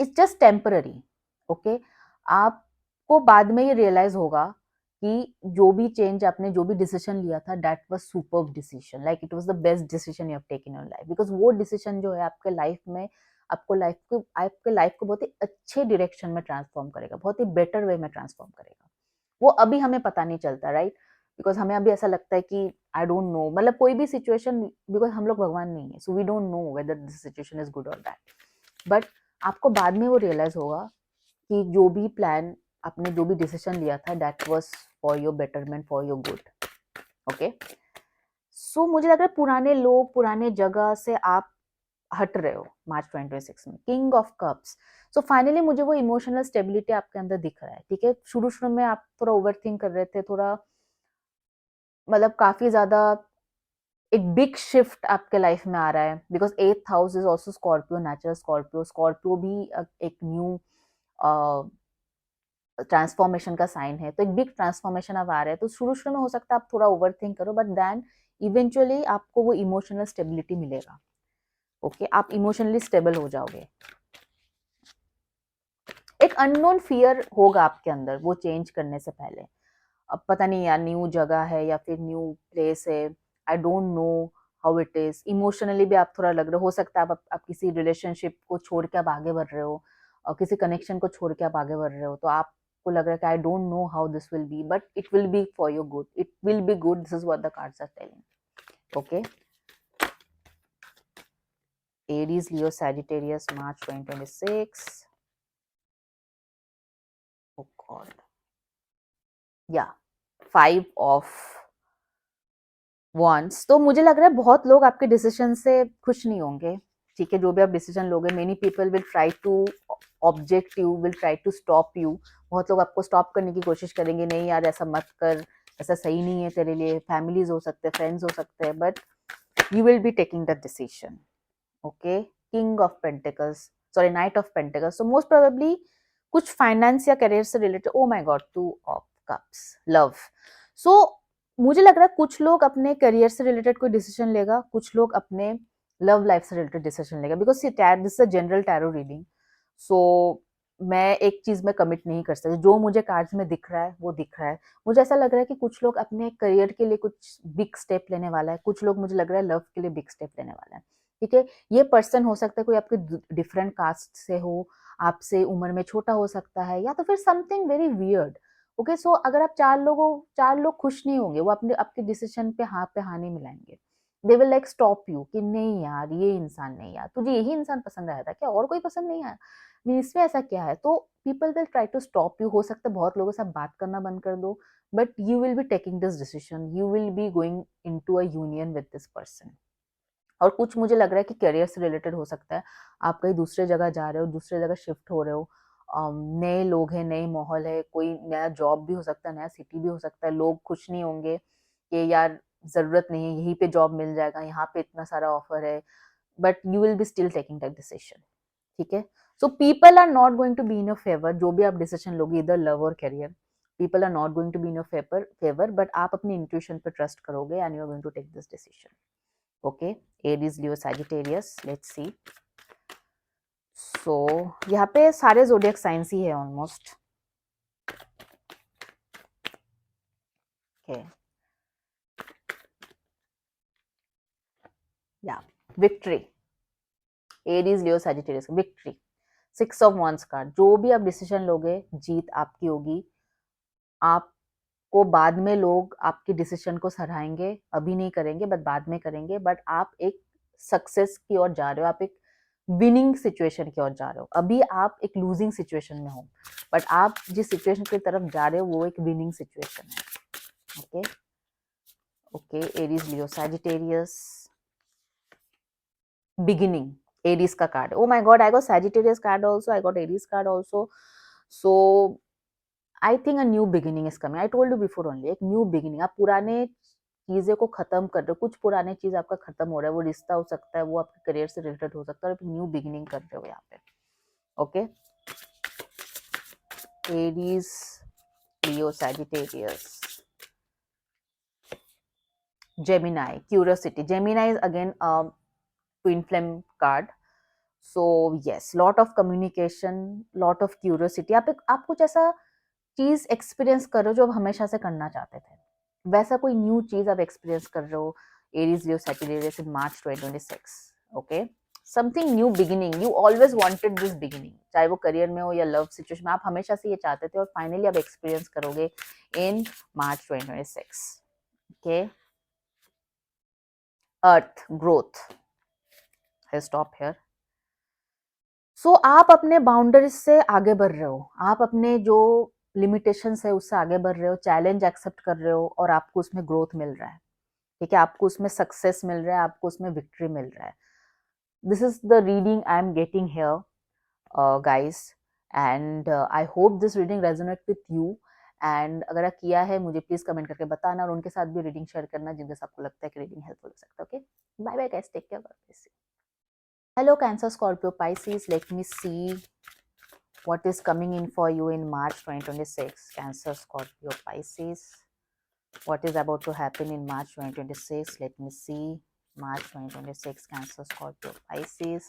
इट्स जस्ट टेम्पररी। ओके, आपको बाद में ये रियलाइज होगा कि जो भी चेंज आपने, जो भी डिसीजन लिया था, that was superb decision, like it was the best decision you have taken in your life, because वो डिसीजन जो है आपके लाइफ में आपके लाइफ को बहुत ही अच्छे डायरेक्शन में ट्रांसफॉर्म करेगा, बहुत ही बेटर वे में ट्रांसफॉर्म करेगा। वो अभी हमें पता नहीं चलता, राइट? बिकॉज हमें अभी ऐसा लगता है कि आई डोंट नो, मतलब कोई भी सिचुएशन, बिकॉज हम लोग भगवान नहीं है, so we don't know whether this situation is good और बैड। बट आपको बाद में वो रियलाइज होगा कि जो भी प्लान आपने, जो भी डिसीजन लिया था, that was for your betterment, for your good. Okay, so मुझे लग रहा है पुराने लोग, पुराने जगह से आप हट रहे हो मार्च 2026 में। King of cups, so finally मुझे वो इमोशनल स्टेबिलिटी आपके अंदर दिख रहा है। ठीक है, शुरू शुरू में आप थोड़ा ओवर थिंक कर रहे थे, थोड़ा मतलब काफी ज्यादा एक बिग शिफ्ट आपके लाइफ में आ रहा है, because 8th house is also Scorpio, natural Scorpio. Scorpio भी एक न्यू ट्रांसफॉर्मेशन का साइन है, तो एक बिग ट्रांसफॉर्मेशन अब आ रहा है। तो शुरू शुरू में हो सकता है आप थोड़ा ओवर थिंक करो, बट देन इवेंचुअली आपको वो इमोशनल स्टेबिलिटी मिलेगा। ओके, आप इमोशनली स्टेबल हो जाओगे। एक अननोन फियर होगा आपके अंदर वो चेंज करने से पहले। अब पता नहीं यार, न्यू जगह है या फिर न्यू प्लेस है, आई don't know how it is. Emotionally भी आप थोड़ा लग रहे हो सकता है आप किसी रिलेशनशिप को छोड़ के आप आगे बढ़ रहे हो, और किसी कनेक्शन को छोड़ के आप आगे बढ़ रहे हो, तो आपको लग रहा है कि I don't know how this will be, but it will be for your good, it will be good, this is what the cards are telling. Okay, Aries, Leo, Sagittarius, March 2026। Oh God. या 5 of once. तो मुझे लग रहा है बहुत लोग आपके decision से खुश नहीं होंगे। ठीक है, जो भी आप डिसीजन लोगे, many people will try to object you, will try to stop you. बहुत लोग आपको स्टॉप करने की कोशिश करेंगे, नहीं यार ऐसा मत कर, ऐसा सही नहीं है तेरे लिए। फैमिलीज हो सकते हैं, फ्रेंड्स हो सकते हैं, but you will be taking the decision. Okay, king of pentacles, sorry, knight of pentacles. So most probably कुछ फाइनेंस या करियर से related. Oh my God, 2 of cups, love. So मुझे लग रहा है कुछ लोग अपने करियर से रिलेटेड कोई डिसीजन लेगा, कुछ लोग अपने लव लाइफ से रिलेटेड डिसीजन लेगा, because this is a general tarot reading. So मैं एक चीज में कमिट नहीं कर सकती, जो मुझे कार्ड्स में दिख रहा है वो दिख रहा है। मुझे ऐसा लग रहा है कि कुछ लोग अपने करियर के लिए कुछ बिग स्टेप लेने वाला है, कुछ लोग मुझे लग रहा है लव के लिए बिग स्टेप लेने वाला है। ठीक है, ये पर्सन हो सकता है कोई आपके डिफरेंट कास्ट से हो, आपसे उम्र में छोटा हो सकता है, या तो फिर समथिंग वेरी वियर्ड ओके, सो अगर आप चार लोग खुश नहीं होंगे, वो अपने आपके डिसीजन पे हाँ नहीं मिलाएंगे। They will like stop you कि नहीं यार, ये इंसान नहीं, यार तुझे यही इंसान पसंद आया था क्या, और कोई पसंद नहीं आया, मीन इसमें ऐसा क्या है। तो people will try to stop you. हो सकता है बहुत लोगों से आप बात करना बंद कर दो, but you will be taking this decision, you will be going into a union with this person. और कुछ मुझे लग रहा है कि करियर से रिलेटेड हो सकता है, आप कहीं दूसरे जगह जा रहे हो, दूसरे जगह शिफ्ट हो रहे हो, नए लोग हैं, नए माहौल है, कोई नया जॉब भी हो सकता है, नया सिटी भी हो सकता है, लोग खुश नहीं होंगे कि यार जरूरत नहीं है, यहीं पे जॉब मिल जाएगा, यहाँ पे इतना सारा ऑफर है, but you will be still taking that decision. ठीक है, so people are not going to be in your favour. जो भी आप डिसीजन लोगे, इधर लव और career, people are not going to be in your favour, but आप अपनी इंट्यूशन पे ट्रस्ट करोगे and you are going to take this decision. Okay, Aries, Leo, Sagittarius, let's see. So यहाँ पे सारे ज़ोडिएक साइंस ही है almost. Okay, या victory, Aries, Leo, Sagittarius, victory, 6 of wands card. जो भी आप डिसीजन लोगे, जीत आपकी होगी। आपको बाद में लोग आपकी डिसीजन को सराहेंगे, अभी नहीं करेंगे बट बाद में करेंगे, बट आप एक सक्सेस की ओर जा रहे हो, आप एक विनिंग सिचुएशन की ओर जा रहे हो। अभी आप एक लूजिंग सिचुएशन में हो, बट आप जिस सिचुएशन की तरफ जा रहे हो वो एक विनिंग सिचुएशन है। Okay okay, Aries, Leo, Sagittarius, beginning, Aries का card. O my God, I got Sagittarius card also, I got Aries card also. So I think a new beginning is coming. I told you before only, एक new beginning. आप पुराने चीजें को खत्म कर रहे हो, कुछ पुराने चीज आपका खत्म हो रहा है, वो रिश्ता हो सकता है, वो आपके करियर से रिलेटेड हो सकता है, और न्यू बिगिनिंग कर रहे हो यहाँ पे। Okay, Aries, Leo, Sagittarius, Gemini, curiosity. Gemini is again twin flame card. So yes, lot of communication, lot of curiosity. आप कुछ ऐसा चीज एक्सपीरियंस कर रहे हो जो आप हमेशा से करना चाहते थे, वैसा कोई न्यू चीज आप एक्सपीरियंस कर रहे हो। Aries, Leo, Sagittarius in March 2026। Okay, something new beginning, you always wanted this beginning, चाहे वो करियर में हो या लव सिचुएशन में, आप हमेशा से ये चाहते थे और फाइनली आप एक्सपीरियंस करोगे in March 2026। Okay, earth, growth, I stop here. So आप अपने बाउंड्रीज से आगे बढ़ रहे हो, आप अपने जो लिमिटेशंस है उससे आगे बढ़ रहे हो, चैलेंज एक्सेप्ट कर रहे हो, और आपको उसमें ग्रोथ मिल रहा है। ठीक है, आपको उसमें सक्सेस मिल रहा है, आपको उसमें विक्ट्री मिल रहा है। This is the reading I am getting here guys, and I hope this reading resonate with you. And अगर आप किया है, मुझे प्लीज कमेंट करके बताना, और उनके साथ भी रीडिंग शेयर करना जिनके साथ आपको लगता है कि रीडिंग हेल्पफुल हो सकता है। Okay, bye bye guys, take care, God bless you. Hello Cancer, Scorpio, Pisces. Let me see what is coming in for you in March 2026. Cancer, Scorpio, Pisces. What is about to happen in March 2026? Let me see. March 2026, Cancer, Scorpio, Pisces.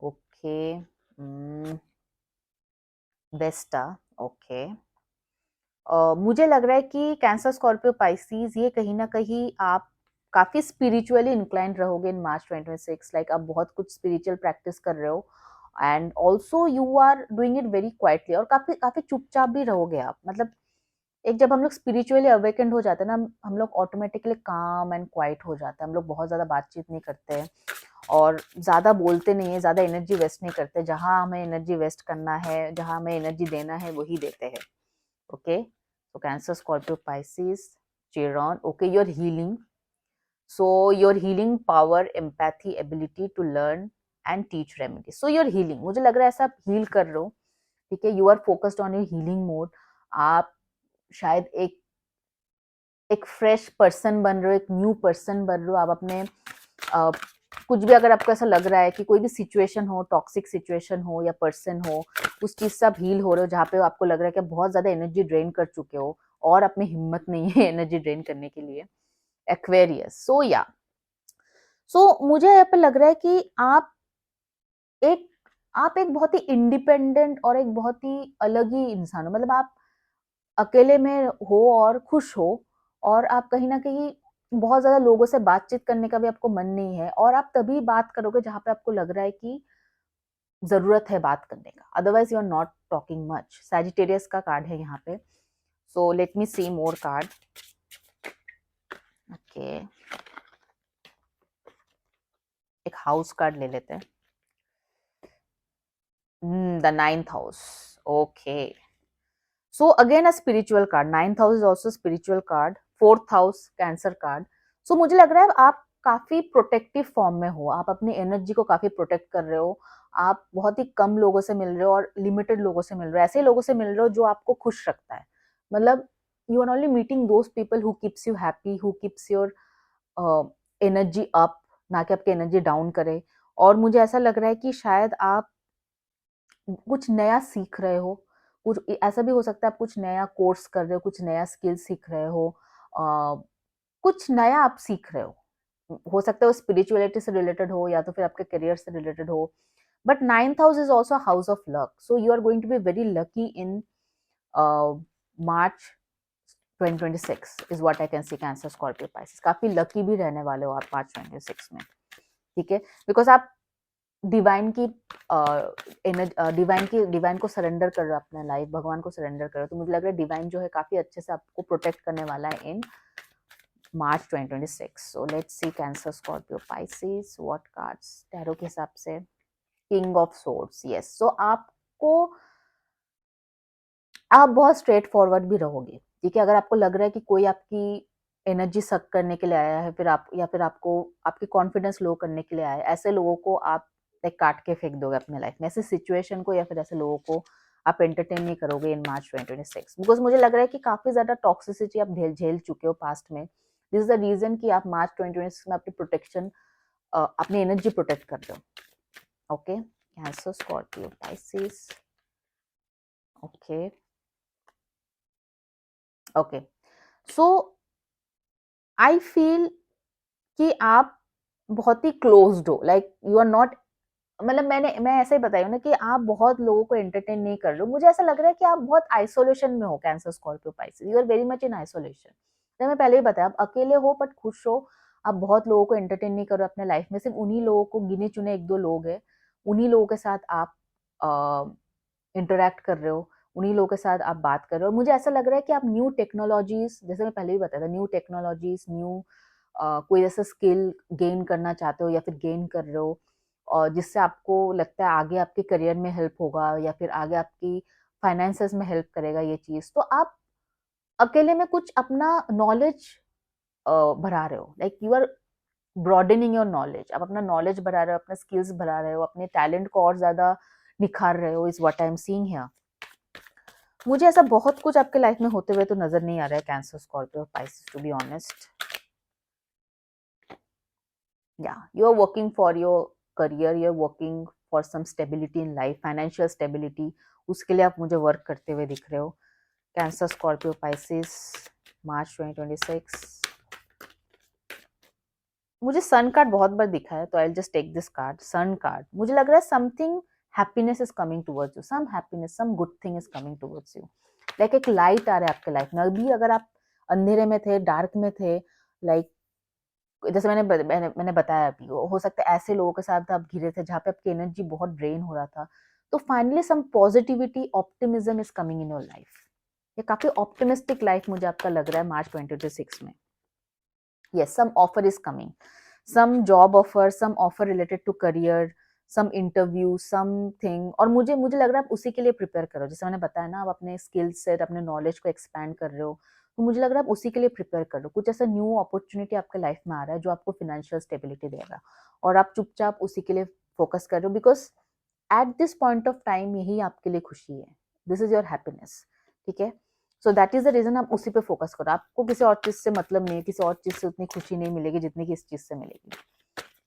Okay. Vesta. Okay. मुझे लग रहा है कि cancer, Scorpio, Pisces, ये कहीं ना कहीं आप काफी स्पिरिचुअली इंक्लाइंड रहोगे इन मार्च 2026। लाइक आप बहुत कुछ स्पिरिचुअल प्रैक्टिस कर रहे हो, and also you are doing it very quietly, और काफी काफी चुपचाप भी रहोगे आप। मतलब एक जब हम लोग स्पिरिचुअली अवेकेंड हो जाते हैं ना, हम लोग ऑटोमेटिकली काम एंड क्वाइट हो जाते हैं, हम लोग बहुत ज्यादा बातचीत नहीं करते हैं और ज्यादा बोलते नहीं है, ज्यादा एनर्जी वेस्ट नहीं करते। जहां हमें एनर्जी वेस्ट करना है, जहां हमें एनर्जी देना है, वही देते हैं। Okay, so Cancer, Scorpio, Pisces, Chiron. Okay, you're healing. So your healing power, empathy, ability to learn and teach remedies. So you're healing. मुझे लग रहा है ऐसा आप heal कर रहे हो। ठीक है, you are focused on your healing mode. आप शायद एक फ्रेश पर्सन बन रहे हो, एक न्यू पर्सन बन रहे हो। आप अपने कुछ भी, अगर आपको ऐसा लग रहा है कि कोई भी सिचुएशन हो, टॉक्सिक सिचुएशन हो या पर्सन हो, उस चीज से आप हील हो रहे हो, जहाँ पे आपको लग रहा है कि आप बहुत ज्यादा एनर्जी ड्रेन कर चुके हो और आप में हिम्मत नहीं है एनर्जी ड्रेन करने के लिए। एक्वेरियस, सो मुझे यहाँ पे लग रहा है कि एक आप एक बहुत ही इंडिपेंडेंट और एक बहुत ही अलग ही इंसान हो। मतलब आप अकेले में हो और खुश हो, और आप कहीं ना कहीं बहुत ज्यादा लोगों से बातचीत करने का भी आपको मन नहीं है, और आप तभी बात करोगे जहां पे आपको लग रहा है कि जरूरत है बात करने का, otherwise you are not talking much. Sagittarius का कार्ड है यहाँ पे। So let me see more card. Okay, एक हाउस कार्ड ले लेते हैं. The 9th house. Okay, so again a spiritual card. 9th house is also spiritual card. 4th house cancer card. So मुझे लग रहा है आप काफी प्रोटेक्टिव फॉर्म में हो. आप अपनी एनर्जी को काफी प्रोटेक्ट कर रहे हो. आप बहुत ही कम लोगों से मिल रहे हो और लिमिटेड लोगों से मिल रहे हो. ऐसे लोगों से मिल रहे हो जो आपको खुश रखता है. मतलब you are only meeting those people who keeps you happy, who keeps your energy up, ना कि आपकी एनर्जी डाउन करे. और मुझे ऐसा लग रहा है कि शायद आप कुछ नया सीख रहे हो. कुछ ऐसा भी हो सकता है आप कुछ नया कोर्स कर रहे हो, कुछ नया स्किल सीख रहे हो, कुछ नया आप सीख रहे हो सकता है वो स्पिरिचुअलिटी से रिलेटेड हो या तो फिर आपके करियर से रिलेटेड हो. But 9th house is also house of luck. So you are going to be very lucky in March 2026 is what I can see. Cancer, Scorpio, Pisces, काफी लकी भी रहने वाले हो आप मार्च 2026 में. ठीक है, बिकॉज आप डिवाइन की डिवाइन को सरेंडर कर रहे हो. अपना लाइफ भगवान को सरेंडर कर रहे हो. तो मुझे लग रहा है डिवाइन जो है काफी अच्छे से आपको प्रोटेक्ट करने वाला है in March 2026. So let's C Cancer, Scorpio, Pisces, what cards tarot के हिसाब से. King of swords. यस, सो आपको आप बहुत स्ट्रेट फॉरवर्ड भी रहोगे. ठीक है, अगर आपको लग रहा है कि कोई आपकी एनर्जी सक करने के लिए आया है, फिर आप या फिर आपको आपकी कॉन्फिडेंस लो करने के लिए आया है, ऐसे लोगों को आप लाइक काट के फेंक दोगे अपने लाइफ में. ऐसे सिचुएशन को या फिर ऐसे लोगों को आप एंटरटेन नहीं करोगे इन मार्च 2026. बिकॉज मुझे लग रहा है कि काफी ज्यादा टॉक्सिसिटी आप झेल चुके हो पास्ट में. दिस इज द रीजन कि आप मार्च 2026 में अपनी प्रोटेक्शन, अपनी एनर्जी प्रोटेक्ट कर रहे हो. Okay, cancer, Scorpio, Pisces. Okay okay, so I feel कि आप बहुत ही क्लोज्ड हो. लाइक यू आर नॉट, मतलब मैं ऐसे ही बताई हूँ ना कि आप बहुत लोगों को एंटरटेन नहीं कर रहे हो. मुझे ऐसा लग रहा है कि आप बहुत आइसोलेशन में हो. Cancer, Scorpio, Pisces, you are very much in isolation. जैसे मैं पहले ही बताया, आप अकेले हो बट खुश हो. आप बहुत लोगों को एंटरटेन नहीं कर रहे हो अपने लाइफ में. सिर्फ उन्हीं लोगों को, गिने चुने एक दो लोग हैं, उन्हीं लोगों के साथ आप इंटरेक्ट कर रहे हो. उन्हीं लोगों के साथ आप बात कर रहे हो. और मुझे ऐसा लग रहा है कि आप न्यू टेक्नोलॉजीज, जैसे मैं पहले भी बताया था, न्यू टेक्नोलॉजीज, न्यू कोई ऐसा स्किल गेन करना चाहते हो या फिर गेन कर रहे हो, और जिससे आपको लगता है आगे आपके करियर में हेल्प होगा या फिर आगे आपकी फाइनेंसेस में हेल्प करेगा ये चीज. तो आप अकेले में कुछ अपना नॉलेज बढ़ा रहे हो. Like you are broadening your knowledge. आप अपना नॉलेज बढ़ा रहे हो, अपना स्किल्स बढ़ा रहे हो, अपने टैलेंट को और ज्यादा निखार रहे हो. Is what I am seeing here. मुझे ऐसा बहुत कुछ आपके लाइफ में होते हुए तो नजर नहीं आ रहा है cancer, Scorpio, Pisces, to be honest. या you are working for your career, you are working for some stability in life, financial stability. उसके लिए आप मुझे वर्क करते हुए दिख रहे हो. Cancer, Scorpio, Pisces, March 2026. मुझे सन कार्ड बहुत बार दिखा है, तो I just take this card, sun card. मुझे लग रहा है something happiness is coming towards you. Some happiness, some good thing is coming towards you. Like एक लाइट आ रहा है आपके लाइफ में. अभी अगर आप अंधेरे में थे, डार्क में थे, लाइक जैसे मैंने बताया, अभी हो सकता है ऐसे लोगों के साथ आप घिरे थे जहाँ पे आपकी एनर्जी बहुत ड्रेन हो रहा था. तो finally some positivity, optimism is coming in your life. ये काफी ऑप्टिमिस्टिक लाइफ मुझे आपका लग रहा है मार्च 2026 में. yes, some offer is coming, some job offer, some offer related to career, some interview, something. और मुझे लग रहा है आप उसी के लिए प्रिपेयर करो. जैसे मैंने बताया ना, आप अपने स्किल सेट, अपने नॉलेज को एक्सपैंड कर रहे हो. तो मुझे लग रहा है आप उसी के लिए प्रिपेयर कर रहे हो. कुछ ऐसा न्यू अपॉर्चुनिटी आपके लाइफ में आ रहा है जो आपको फाइनेंशियल स्टेबिलिटी देगा, और आप चुपचाप उसी के लिए फोकस कर रहे हो. Because at this point of time यही आपके लिए खुशी है. This is your happiness. ठीक है, so that is the reason आप उसी पे फोकस करो. आपको किसी और चीज से मतलब नहीं है, किसी और चीज से उतनी खुशी नहीं मिलेगी जितनी कि इस चीज से मिलेगी.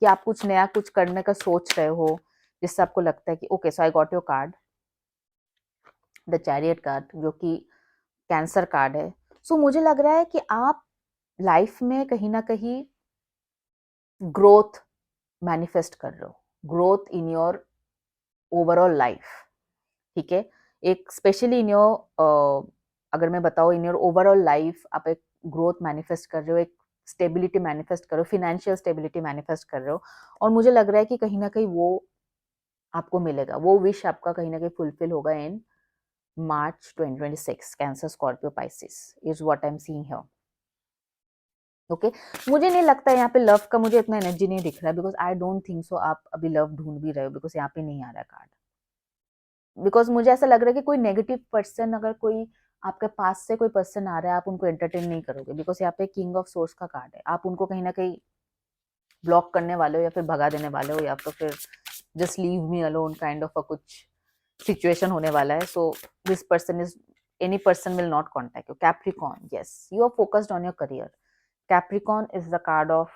कि आप कुछ नया कुछ करने का सोच रहे हो, जिससे आपको लगता है कि okay, so I got your card, the chariot card, जो कि कैंसर कार्ड है. सो मुझे लग रहा है कि आप लाइफ में कहीं ना कहीं ग्रोथ मैनिफेस्ट कर रहे हो, growth in your overall life. ठीक है, एक स्पेशली इन योर, अगर मैं बताऊँ, इन योर ओवरऑल लाइफ आप एक ग्रोथ मैनिफेस्ट कर रहे हो, एक स्टेबिलिटी मैनिफेस्ट कर रहे हो, फिनेंशियल स्टेबिलिटी मैनिफेस्ट कर रहे हो. और मुझे लग रहा है कि कहीं ना कहीं वो आपको मिलेगा. वो विश आपका कहीं ना कहीं फुलफिल होगा इन March 2026, Cancer, Scorpio, Pisces is what I'm seeing here. Okay मुझे नहीं लगता है यहाँ पे लव का मुझे इतना एनर्जी नहीं दिख रहा है, because I don't think so आप अभी लव ढूंढ भी रहे हो, बिकॉज यहाँ पे नहीं आ रहा है कार्ड। बिकॉज मुझे ऐसा लग रहा है कि कोई नेगेटिव पर्सन, अगर कोई आपके पास से कोई पर्सन आ रहा है, आप उनको एंटरटेन नहीं करोगे, बिकॉज यहाँ पे किंग ऑफ सोर्स का कार्ड है। आप उनको कहीं ना कहीं ब्लॉक करने वाले हो, या फिर भगा देने वाले हो, या तो फिर just leave me alone kind of कुछ सिचुएशन होने वाला है। So this person is, any person will not contact you. Capricorn, yes you are focused on your career. Capricorn is the card of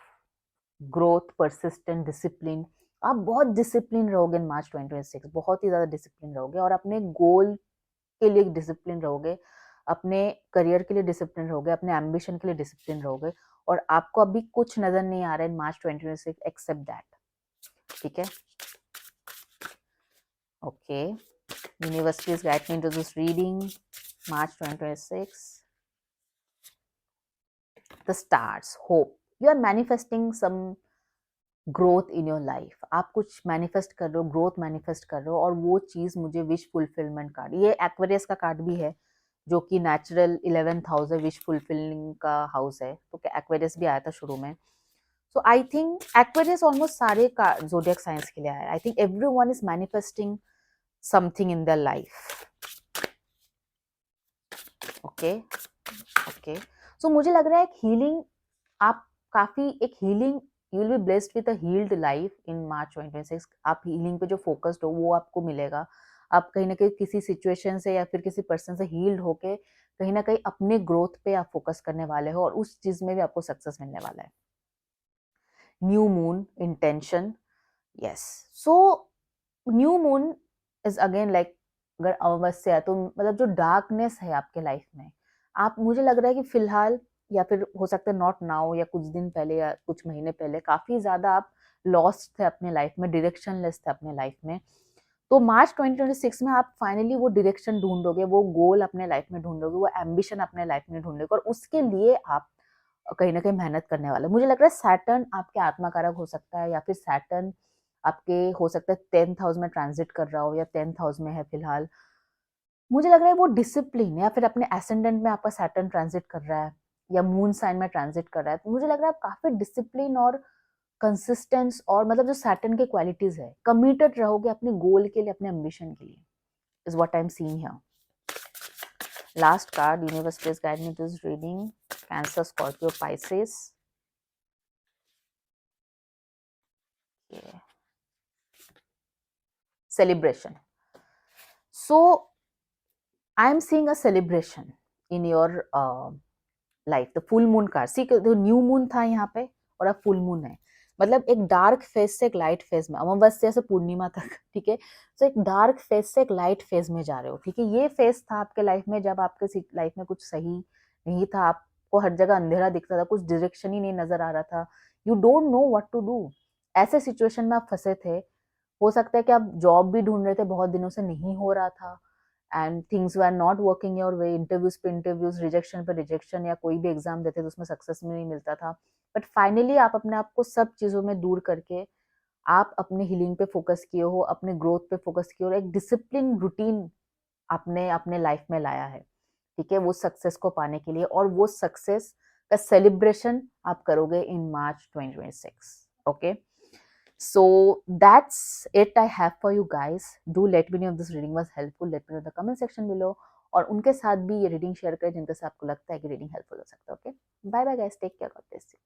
growth, persistent, discipline. आप बहुत discipline रहोगे इन March 2026, बहुत ही ज्यादा डिसिप्लिन रहोगे, और अपने गोल के लिए डिसिप्लिन रहोगे, अपने करियर के लिए डिसिप्लिन रहोगे, अपने एम्बिशन के लिए डिसिप्लिन रहोगे, और आपको अभी कुछ नजर नहीं आ रहा है इन मार्च 2026 एक्सेप्ट दैट। ठीक है, okay. Universe please guide me into this reading March 2026। The stars, hope, you are manifesting some growth in your life. आप कुछ मैनिफेस्ट कर रहे हो, ग्रोथ मैनिफेस्ट कर रहे हो, और वो चीज मुझे विश फुलफिलमेंट कार्ड, ये एक्वेरियस का कार्ड भी है, जो कि नेचुरल 11th हाउस है, विश फुलफिलिंग का हाउस है, तो एक्वेरियस भी आया था शुरू में। So I think Aquarius almost सारे जोडियक साइंस के लिए आया। I think everyone is manifesting something in their life. Okay okay, so मुझे लग रहा है एक हीलिंग, आप काफी एक healing, you will be blessed with a heeled life in March 2026। आप हीलिंग पे जो फोकस्ड हो वो आपको मिलेगा। आप कहीं ना कहीं किसी सिचुएशन से या फिर किसी पर्सन से हील्ड होके कहीं ना कहीं अपने ग्रोथ पे आप फोकस करने वाले हो, और उस चीज में भी आपको सक्सेस मिलने वाला है। New moon, intention, yes. So new moon is again like, अगर अमावस्या है तो मतलब जो डार्कनेस है आपके लाइफ में, आप, मुझे लग रहा है कि फिलहाल, या फिर हो सकता है नॉट नाउ, या कुछ दिन पहले या कुछ महीने पहले काफी ज्यादा आप लॉस्ट थे अपने लाइफ में, डायरेक्शनलेस थे अपने लाइफ में। तो मार्च 2026 में आप फाइनली वो डायरेक्शन ढूंढोगे, वो गोल अपने लाइफ में ढूंढोगे, वो एम्बिशन अपने लाइफ में ढूंढोगे, और उसके लिए आप कहीं ना कहीं मेहनत करने वाले। मुझे लग रहा है सैटर्न आपके आत्माकारक हो सकता है, या फिर सैटर्न आपके हो सकता है 10th हाउस में ट्रांजिट कर रहा हो, या 10th हाउस में है फिलहाल। मुझे लग रहा है वो डिसिप्लिन, या फिर अपने एसेंडेंट में आपका सैटर्न ट्रांजिट कर रहा है, या मून साइन में ट्रांजिट कर रहा है, तो मुझे लग रहा है आप काफी डिसिप्लिन और कंसिस्टेंस, और मतलब जो सैटर्न के क्वालिटीज है, कमिटेड रहोगे अपने गोल के लिए, अपने एम्बिशन के लिए, is what I am seeing here. Last card, universe please guide me this reading, cancer, Scorpio, Pisces. celebration. So I am seeing a celebration in your life. The full moon card, see जो new moon था यहाँ पे, और अब full moon है, मतलब एक dark phase से एक लाइट फेज में, अमावस्या से पूर्णिमा तक, ठीक है। तो एक डार्क फेज से एक लाइट फेज में जा रहे हो, ठीक है। ये फेज था आपके लाइफ में जब आपके लाइफ में कुछ सही नहीं था, आपको हर जगह अंधेरा दिखता था, कुछ डायरेक्शन ही नहीं नजर आ रहा था, you don't know what to do. ऐसे सिचुएशन में आप फंसे थे। हो सकता है कि आप जॉब भी ढूंढ रहे थे, बहुत दिनों से नहीं हो रहा था, and things were not working your way, interviews पे इंटरव्यूज, रिजेक्शन पे रिजेक्शन, या कोई भी एग्जाम देते तो उसमें सक्सेस नहीं मिलता था। बट फाइनली आप अपने आप को सब चीजों में दूर करके आप अपने हीलिंग पे फोकस किए हो, अपने ग्रोथ पे फोकस किए हो, एक डिसिप्लिन रूटीन आपने अपने लाइफ में लाया है, ठीक है, वो सक्सेस को पाने के लिए, और वो सक्सेस का सेलिब्रेशन आप करोगे in March 2026। Okay, so that's it I have for you guys. Do let me know if this reading was helpful. Let me know in the comment section below, और उनके साथ भी ये रीडिंग शेयर करें जिनके साथ आपको लगता है कि रीडिंग हेल्पफुल हो सकता है। Okay, bye bye guys, take care, God bless you.